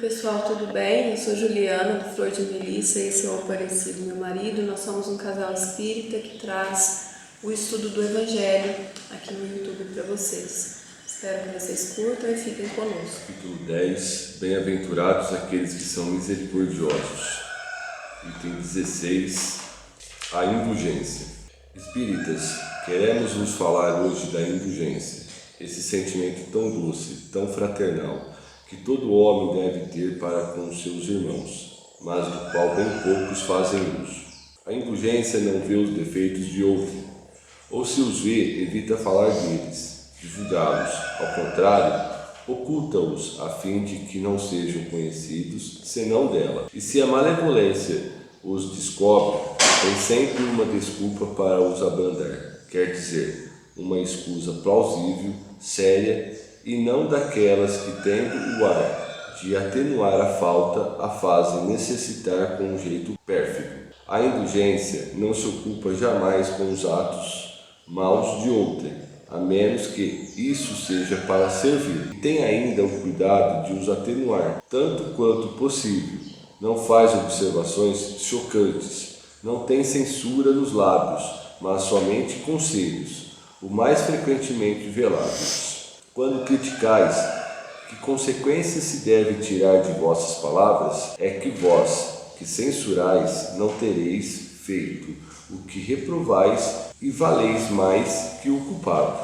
pessoal, tudo bem? Eu sou Juliana, do Flor de Melissa, esse é o Aparecido, meu marido. Nós somos um casal espírita que traz o estudo do Evangelho aqui no YouTube para vocês. Espero que vocês curtam e fiquem conosco. Capítulo 10. Bem-aventurados aqueles que são misericordiosos. Item 16. A indulgência. Espíritas, queremos vos falar hoje da indulgência, esse sentimento tão doce, tão fraternal, que todo homem deve ter para com os seus irmãos, mas do qual bem poucos fazem uso. A indulgência não vê os defeitos de outro, ou se os vê, evita falar deles, divulgá-los. Ao contrário, oculta-os, a fim de que não sejam conhecidos, senão dela. E se a malevolência os descobre, tem sempre uma desculpa para os abrandar, quer dizer, uma escusa plausível, séria, e não daquelas que, tendo o ar de atenuar a falta, a fazem necessitar com um jeito pérfido. A indulgência não se ocupa jamais com os atos maus de outrem, a menos que isso seja para servir. E tem ainda o cuidado de os atenuar, tanto quanto possível. Não faz observações chocantes, não tem censura nos lábios, mas somente conselhos, o mais frequentemente velados. Quando criticais, que consequências se deve tirar de vossas palavras, é que vós, que censurais, não tereis feito o que reprovais e valeis mais que o culpado.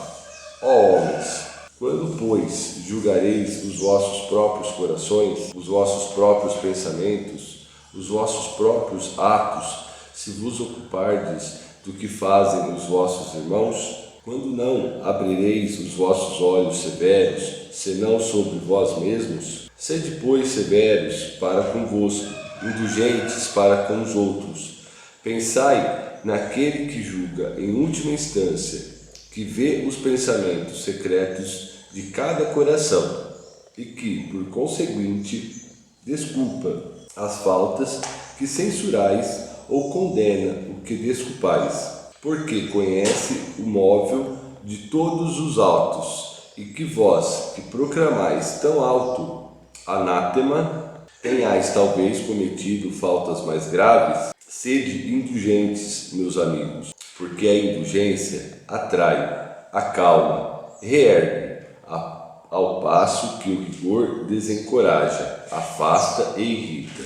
Ó homens, quando, pois, julgareis os vossos próprios corações, os vossos próprios pensamentos, os vossos próprios atos, se vos ocupardes do que fazem os vossos irmãos, quando não abrireis os vossos olhos severos, senão sobre vós mesmos, sede, pois, severos para convosco, indulgentes para com os outros. Pensai naquele que julga em última instância, que vê os pensamentos secretos de cada coração e que, por conseguinte, desculpa as faltas que censurais ou condena o que desculpais, porque conhece o móvel de todos os autos, e que vós, que proclamais tão alto anátema, tenhais talvez cometido faltas mais graves. Sede indulgentes, meus amigos, porque a indulgência atrai, acalma, reergue, ao passo que o rigor desencoraja, afasta e irrita.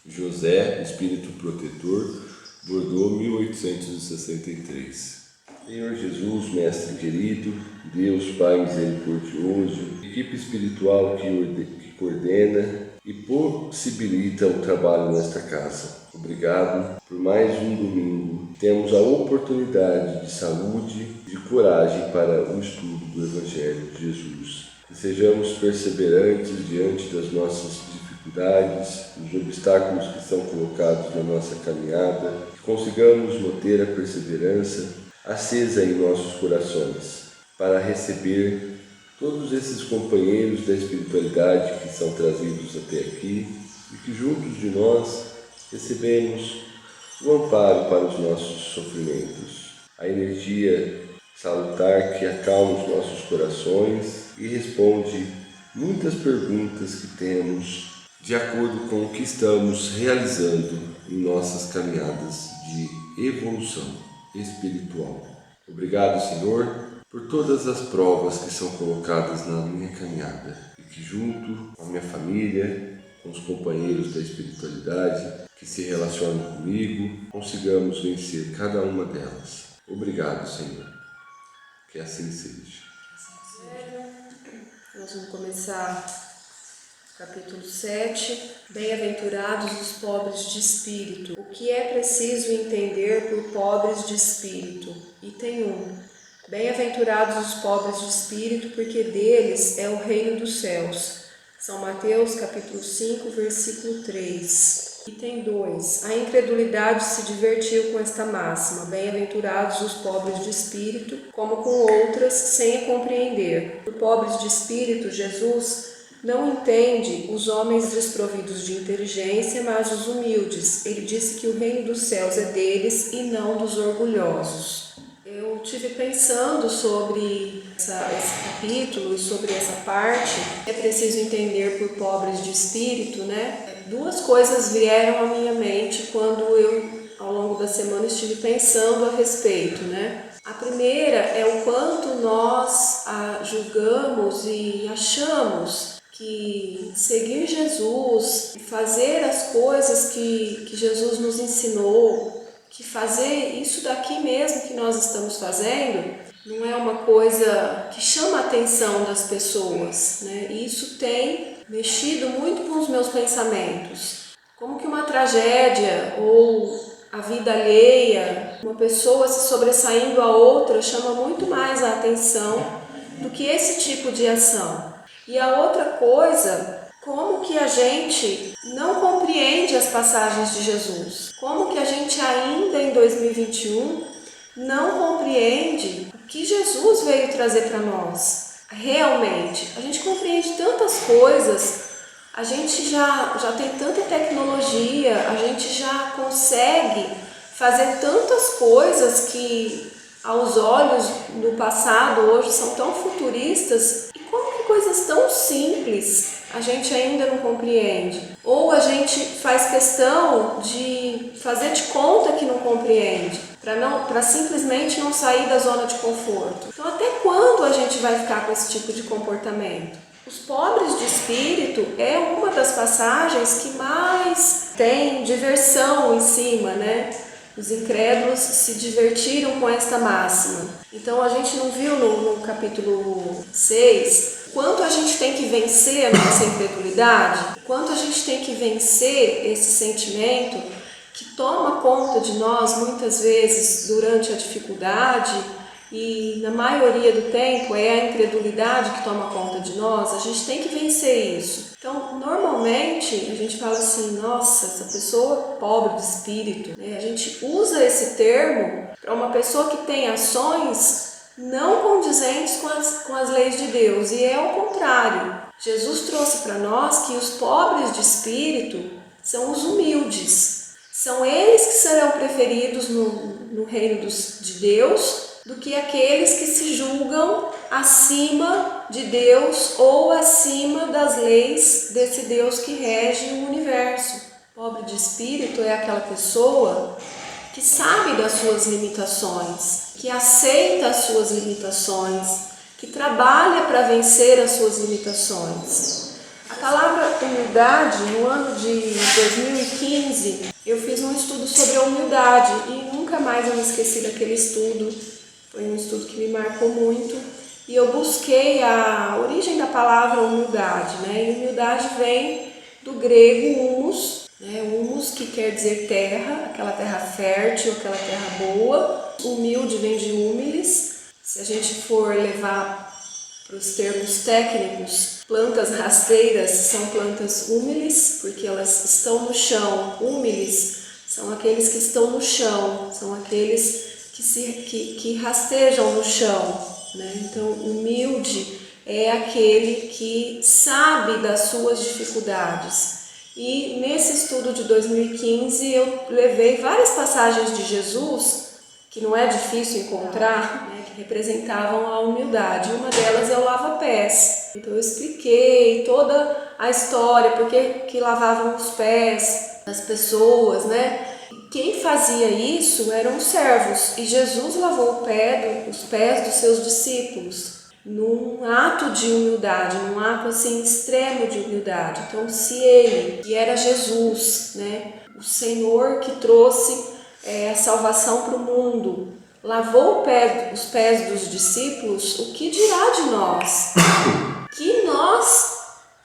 José, Espírito Protetor, Bordeaux, 1863. Senhor Jesus, Mestre querido, Deus Pai misericordioso, equipe espiritual que coordena e possibilita o trabalho nesta casa. Obrigado por mais um domingo. Temos a oportunidade de saúde, de coragem para o estudo do Evangelho de Jesus. Que sejamos perseverantes diante das nossas dificuldades, dos obstáculos que são colocados na nossa caminhada, que consigamos manter a perseverança acesa em nossos corações, para receber todos esses companheiros da espiritualidade que são trazidos até aqui e que juntos de nós recebemos o amparo para os nossos sofrimentos, a energia salutar que acalma os nossos corações e responde muitas perguntas que temos de acordo com o que estamos realizando em nossas caminhadas de evolução espiritual. Obrigado, Senhor, por todas as provas que são colocadas na minha caminhada e que junto com a minha família, com os companheiros da espiritualidade que se relacionam comigo, consigamos vencer cada uma delas. Obrigado, Senhor. Que assim seja. Nós vamos começar capítulo 7. Bem-aventurados os pobres de espírito. O que é preciso entender por pobres de espírito? Item 1. Bem-aventurados os pobres de espírito, porque deles é o reino dos céus. São Mateus, capítulo 5, versículo 3. Item 2. A incredulidade se divertiu com esta máxima. Bem-aventurados os pobres de espírito, como com outras, sem a compreender. Por pobres de espírito, Jesus não entende os homens desprovidos de inteligência, mas os humildes. Ele disse que o reino dos céus é deles e não dos orgulhosos. Eu tive pensando sobre esse capítulo e sobre essa parte. É preciso entender por pobres de espírito, né? Duas coisas vieram à minha mente quando eu, ao longo da semana, estive pensando a respeito, né? A primeira é o quanto nós julgamos e achamos que seguir Jesus, fazer as coisas que Jesus nos ensinou, que fazer isso daqui mesmo que nós estamos fazendo, não é uma coisa que chama a atenção das pessoas, né? E isso tem mexido muito com os meus pensamentos. Como que uma tragédia ou a vida alheia, uma pessoa se sobressaindo a outra, chama muito mais a atenção do que esse tipo de ação. E a outra coisa, como que a gente não compreende as passagens de Jesus? Como que a gente ainda em 2021 não compreende o que Jesus veio trazer para nós? Realmente, a gente compreende tantas coisas, a gente já tem tanta tecnologia, a gente já consegue fazer tantas coisas que aos olhos do passado hoje são tão futuristas. E como que coisas tão simples a gente ainda não compreende? Ou a gente faz questão de fazer de conta que não compreende, para simplesmente não sair da zona de conforto. Então, até quando a gente vai ficar com esse tipo de comportamento? Os pobres de espírito é uma das passagens que mais tem diversão em cima, né? Os incrédulos se divertiram com esta máxima. Então a gente não viu no capítulo 6 quanto a gente tem que vencer a nossa incredulidade, quanto a gente tem que vencer esse sentimento que toma conta de nós muitas vezes durante a dificuldade. E na maioria do tempo é a incredulidade que toma conta de nós. A gente tem que vencer isso. Então, normalmente, a gente fala assim, nossa, essa pessoa é pobre de espírito, né? A gente usa esse termo para uma pessoa que tem ações não condizentes com as leis de Deus. E é o contrário. Jesus trouxe para nós que os pobres de espírito são os humildes. São eles que serão preferidos no reino de Deus, do que aqueles que se julgam acima de Deus ou acima das leis desse Deus que rege o universo. Pobre de espírito é aquela pessoa que sabe das suas limitações, que aceita as suas limitações, que trabalha para vencer as suas limitações. A palavra humildade, no ano de 2015, eu fiz um estudo sobre a humildade e nunca mais eu me esqueci daquele estudo. Foi um estudo que me marcou muito e eu busquei a origem da palavra humildade, né? E humildade vem do grego humus, né? Humus que quer dizer terra, aquela terra fértil, aquela terra boa. Humilde vem de humilis. Se a gente for levar para os termos técnicos, plantas rasteiras são plantas humilis, porque elas estão no chão. Humilis são aqueles que estão no chão, são aqueles que rastejam no chão, né? Então, humilde é aquele que sabe das suas dificuldades. E nesse estudo de 2015 eu levei várias passagens de Jesus, que não é difícil encontrar, né, que representavam a humildade. Uma delas é o lava-pés. Então eu expliquei toda a história, porque que lavavam os pés das pessoas, né? Quem fazia isso eram os servos, e Jesus lavou os pés dos seus discípulos, num ato de humildade, num ato assim extremo de humildade. Então, se ele, que era Jesus, né, o Senhor que trouxe a salvação para o mundo, lavou os pés dos discípulos, o que dirá de nós? Que nós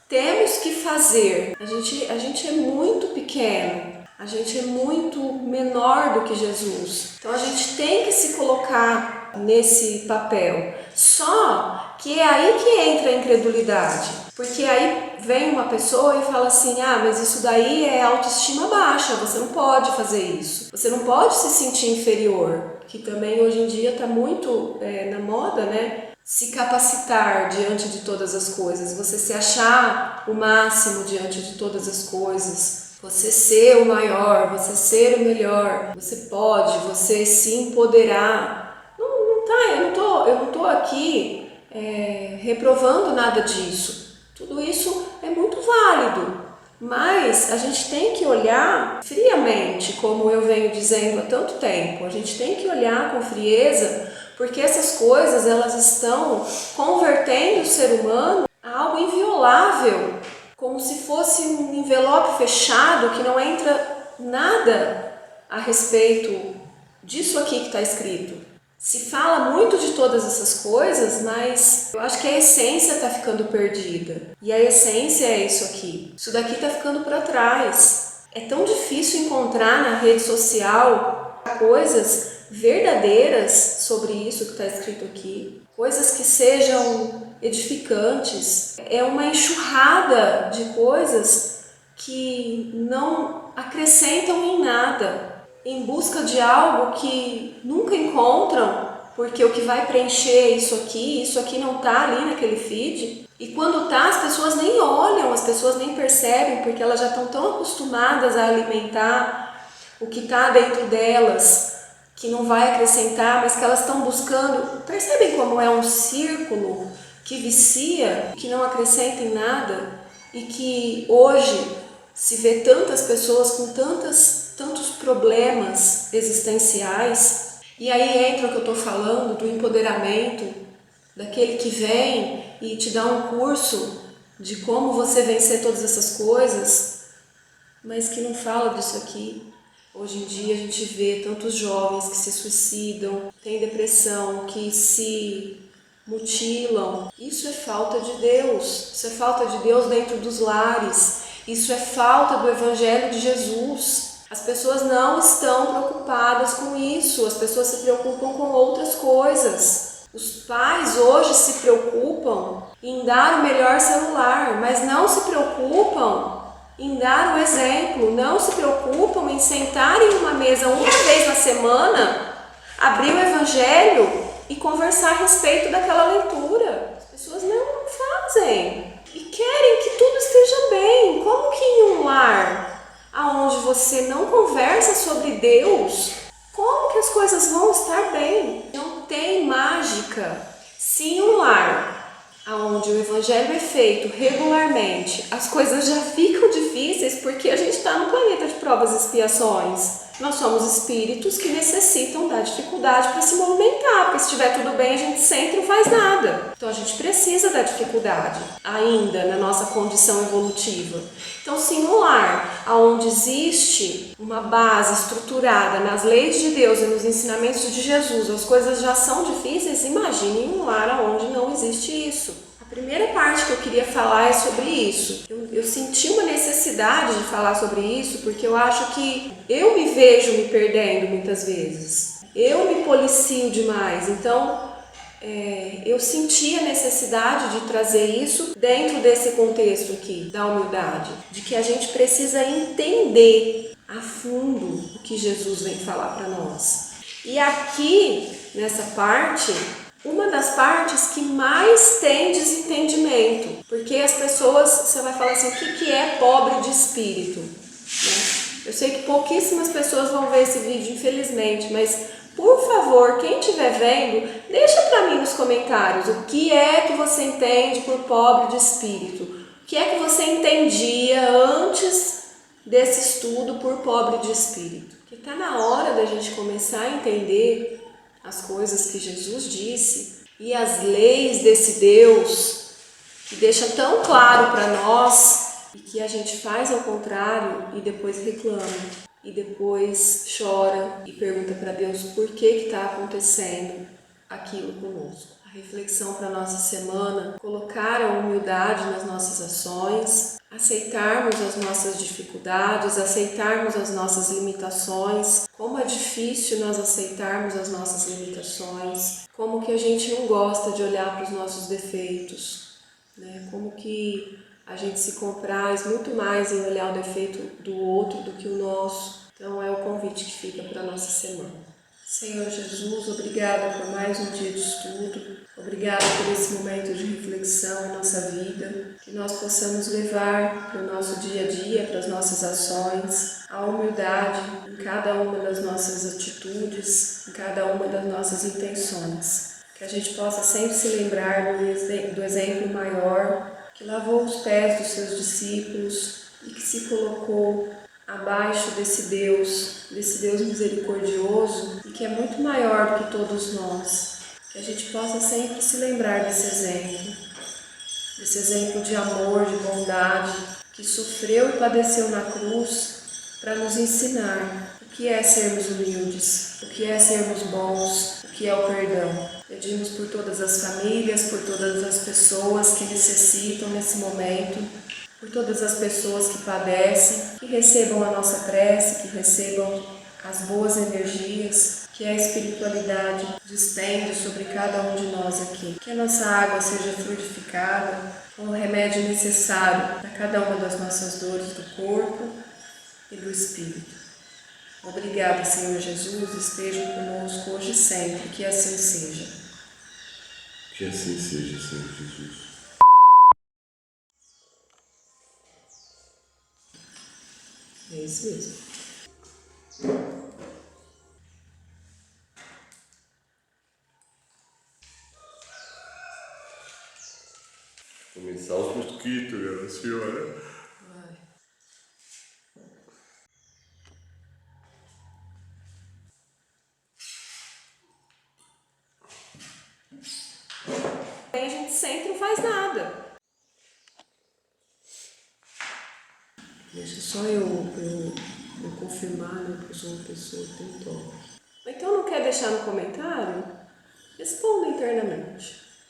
temos que fazer? A gente é muito pequeno. A gente é muito menor do que Jesus. Então a gente tem que se colocar nesse papel. Só que é aí que entra a incredulidade. Porque aí vem uma pessoa e fala assim, mas isso daí é autoestima baixa, você não pode fazer isso. Você não pode se sentir inferior. Que também hoje em dia está muito na moda, né? Se capacitar diante de todas as coisas. Você se achar o máximo diante de todas as coisas. Você ser o maior, você ser o melhor, você pode, você se empoderar. Não eu não tô aqui reprovando nada disso. Tudo isso é muito válido, mas a gente tem que olhar friamente, como eu venho dizendo há tanto tempo. A gente tem que olhar com frieza, porque essas coisas elas estão convertendo o ser humano a algo inviolável, como se fosse um envelope fechado que não entra nada a respeito disso aqui que está escrito. Se fala muito de todas essas coisas, mas eu acho que a essência está ficando perdida. E a essência é isso aqui. Isso daqui está ficando para trás. É tão difícil encontrar na rede social coisas verdadeiras sobre isso que está escrito aqui. Coisas que sejam edificantes. É uma enxurrada de coisas que não acrescentam em nada, em busca de algo que nunca encontram, porque o que vai preencher é isso aqui não está ali naquele feed. E quando está, as pessoas nem olham, as pessoas nem percebem, porque elas já estão tão acostumadas a alimentar o que está dentro delas, que não vai acrescentar, mas que elas estão buscando. Percebem como é um círculo que vicia, que não acrescenta em nada, e que hoje se vê tantas pessoas com tantos problemas existenciais. E aí entra o que eu estou falando do empoderamento, daquele que vem e te dá um curso de como você vencer todas essas coisas, mas que não fala disso aqui. Hoje em dia a gente vê tantos jovens que se suicidam, têm depressão, que se mutilam. Isso é falta de Deus, isso é falta de Deus dentro dos lares. Isso é falta do Evangelho de Jesus. As pessoas não estão preocupadas com isso, as pessoas se preocupam com outras coisas. Os pais hoje se preocupam em dar o melhor celular, mas não se preocupam em dar o exemplo, não se preocupam em sentar em uma mesa uma vez na semana, abrir o Evangelho e conversar a respeito daquela leitura. As pessoas não fazem. E querem que tudo esteja bem. Como que em um lar onde você não conversa sobre Deus, como que as coisas vão estar bem? Não tem mágica. Se em um lar onde o Evangelho é feito regularmente, as coisas já ficam difíceis porque a gente está no planeta de provas e expiações. Nós somos espíritos que necessitam da dificuldade para se movimentar, porque se estiver tudo bem a gente senta e não faz nada. Então a gente precisa da dificuldade ainda na nossa condição evolutiva. Então se no lar onde existe uma base estruturada nas leis de Deus e nos ensinamentos de Jesus, as coisas já são difíceis, imagine um lar onde não existe isso. A primeira parte que eu queria falar é sobre isso. Eu senti uma necessidade de falar sobre isso porque eu acho que eu me vejo me perdendo muitas vezes. Eu me policio demais, então eu senti a necessidade de trazer isso dentro desse contexto aqui, da humildade, de que a gente precisa entender a fundo o que Jesus vem falar para nós. E aqui, nessa parte, uma das partes que mais tem desentendimento, porque as pessoas, você vai falar assim, o que é pobre de espírito? Né? Eu sei que pouquíssimas pessoas vão ver esse vídeo, infelizmente, mas por favor, quem estiver vendo, deixa para mim nos comentários o que é que você entende por pobre de espírito, o que é que você entendia antes desse estudo por pobre de espírito. Porque está na hora da gente começar a entender as coisas que Jesus disse e as leis desse Deus que deixa tão claro para nós e que a gente faz ao contrário e depois reclama e depois chora e pergunta para Deus por que está acontecendo aquilo conosco. A reflexão para a nossa semana, colocar a humildade nas nossas ações, aceitarmos as nossas dificuldades, aceitarmos as nossas limitações. Como é difícil nós aceitarmos as nossas limitações, como que a gente não gosta de olhar para os nossos defeitos, né? Como que a gente se compraz muito mais em olhar o defeito do outro do que o nosso. Então é o convite que fica para a nossa semana. Senhor Jesus, obrigada por mais um dia de estudo, obrigada por esse momento de reflexão em nossa vida, que nós possamos levar para o nosso dia a dia, para as nossas ações, a humildade em cada uma das nossas atitudes, em cada uma das nossas intenções. Que a gente possa sempre se lembrar do exemplo maior que lavou os pés dos seus discípulos e que se colocou abaixo desse Deus misericordioso e que é muito maior do que todos nós. Que a gente possa sempre se lembrar desse exemplo de amor, de bondade, que sofreu e padeceu na cruz para nos ensinar o que é sermos humildes, o que é sermos bons, o que é o perdão. Pedimos por todas as famílias, por todas as pessoas que necessitam nesse momento, por todas as pessoas que padecem, que recebam a nossa prece, que recebam as boas energias que a espiritualidade distende sobre cada um de nós aqui. Que a nossa água seja fluidificada com o remédio necessário para cada uma das nossas dores do corpo e do espírito. Obrigada, Senhor Jesus, esteja conosco hoje e sempre, que assim seja. Que assim seja, Senhor Jesus. É isso mesmo. Começar os mosquitos, minha senhora. Vai. A gente sempre não faz nada. Deixa só eu confirmar, né, que eu sou uma pessoa que tem toque. Então não quer deixar no comentário? Responda internamente.